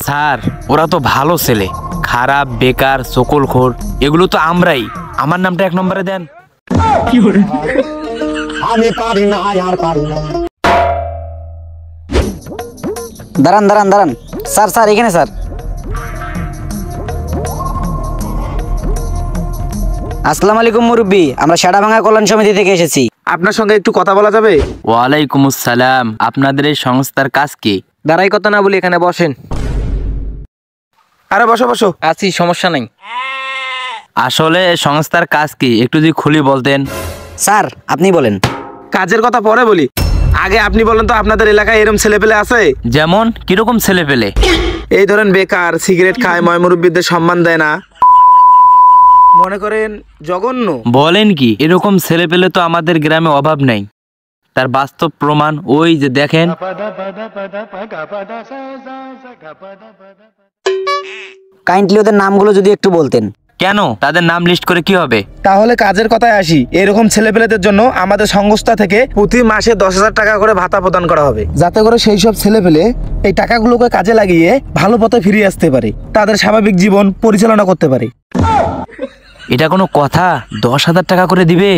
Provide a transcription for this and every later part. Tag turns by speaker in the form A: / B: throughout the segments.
A: Sir ওরা তো ভালো ছেলে, খারাপ বেকার সকলখোর এগুলো তো আমরাই। আমার নামটা 1 নম্বরে দেন।
B: আমি পারি না আর পারি না।
C: দাঁড়ান দাঁড়ান দাঁড়ান, স্যার স্যার এখানে স্যার। আসসালামু আলাইকুম মুরব্বি, আমরা সাড়াভাঙা কল্যাণ সমিতি থেকে এসেছি।
D: আপনার সঙ্গে একটু কথা বলা যাবে?
A: ওয়ালাইকুম আসসালাম। আপনাদের এই সংস্থার কাজ কি?
D: দাঁড়াই কথা না বলি, এখানে বসেন। আরে বসো বসো। আছি, সমস্যা নাই।
A: আসলে সংস্থার কাজ কি একটু যদি খুলি বলতেন।
C: স্যার আপনি বলেন।
D: কাজের কথা পরে বলি, আগে আপনি বলেন তো আপনাদের এলাকায় এরকম ছেলেপেলে আছে?
A: যেমন কিরকম ছেলে পেলে?
D: এই ধরেন বেকার, সিগারেট খায়, ময়মুরব্বীদের সম্মান দেয় না, মনে করেন জঘন্য।
A: বলেন কি? এরকম ছেলে পেলে তো আমাদের গ্রামে অভাব নেই। তার বাস্তব প্রমাণ ওই যে দেখেন।
C: কাইন্ডলি ওদের নামগুলো যদি একটু বলতেন।
A: কেন, তাদের নাম লিস্ট করে কি হবে?
D: তাহলে কাজের কথায় আসি। এরকম ছেলেপেলেদের জন্য আমাদের সংস্থা থেকে প্রতি মাসে 10,000 টাকা করে ভাতা প্রদান করা হবে, যাতে করে সেই সব ছেলেপেলে এই টাকাগুলোকে কাজে লাগিয়ে ভালো পথে ফিরে আসতে পারে, তাদের স্বাভাবিক জীবন পরিচালনা করতে পারে।
A: এটা কোনো কথা? 10,000 টাকা করে দিবে?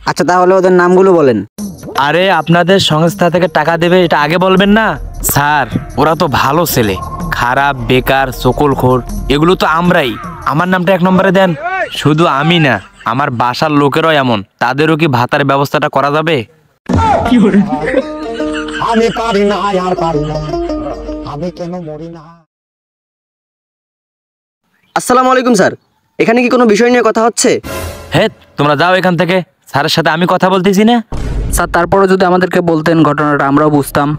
C: আচ্ছা তাহলে ওদের নামগুলো বলেন।
A: আরে আপনাদের সংস্থা থেকে টাকা দেবে এটা আগে বলবেন না? স্যার ওরা তো ভালো ছেলে, খারাপ বেকার সকলখোর এগুলো তো আমরাই। আমার নামটা 1 নম্বরে দেন। শুধু আমি না, আমার বাসার লোকেরও এমন। তাদেরও কি ভাতার ব্যবস্থাটা করা যাবে?
B: আমি পারি না আর পারি না, আমি কেন মরি না।
C: আসসালামু আলাইকুম স্যার, এখানে কি কোনো বিষয় নিয়ে কথা হচ্ছে?
A: হে তোমরা যাও এখান থেকে, স্যারের সাথে আমি কথা বলতেছি না।
E: স্যার তারপরে যদি আমাদেরকে বলতেন ঘটনাটা আমরাও বুঝতাম।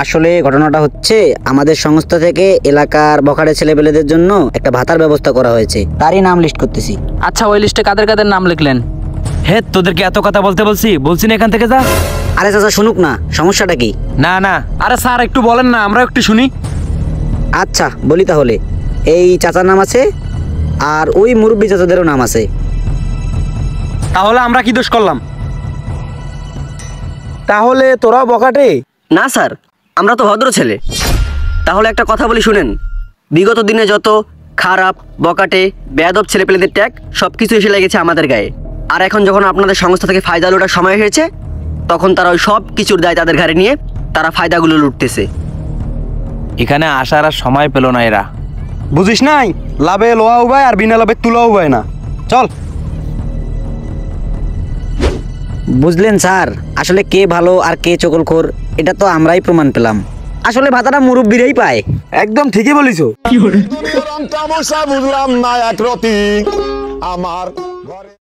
C: আসলে ঘটনাটা হচ্ছে, আমাদের সংস্থা থেকে এলাকার বখাটে ছেলেপেলেদের জন্য একটা ভাতার ব্যবস্থা করা হয়েছে, তারই নাম লিস্ট করতেছি।
E: আচ্ছা ওই লিস্টে কাদের কাদের নাম লিখলেন?
A: হে তোদেরকে এত কথা বলছি না এখান থেকে যা।
C: আরে চাচা শুনুক না, সমস্যাটা কি?
A: না না,
E: আরে স্যার একটু বলেন না, আমরা একটু শুনি।
C: আচ্ছা বলি তাহলে। এই চাচার নাম আছে, আর ওই মুরব্বী চাচাদেরও নাম আছে।
D: তাহলে আমরা কি দোষ করলাম? তাহলে তোরাও বকাটে?
F: না স্যার, আমরা তো ভদ্র ছেলে। তাহলে একটা কথা বলি শুনেন, বিগত দিনে যত খারাপ বকাটে বেয়াদব ছেলেপেলেদের ট্যাগ সব কিছু এসে লেগেছে আমাদের গায়ে। আর এখন যখন আপনাদের সংস্থা থেকে ফায়দা লুটার সময় হয়েছে, তখন তারা ওই সব কিছুর দায় তাদের ঘাড়ে নিয়ে তারা ফায়দাগুলো লুটতেছে।
A: এখানে আসার আর সময় পেল না এরা।
D: বুঝিস নাই, লাভে লোহা উবায় আর বিনা লাভে তুলা উবায় না। চল।
C: বুঝলেন স্যার, আসলে কে ভালো আর কে চকলখোর এটা তো আমরাই প্রমাণ পেলাম। আসলে ভাতাটা মুরব্বীরাই পায়।
D: একদম ঠিকই বলিছো।
B: তামসা বুঝলাম না এক রতি আমার ঘরে।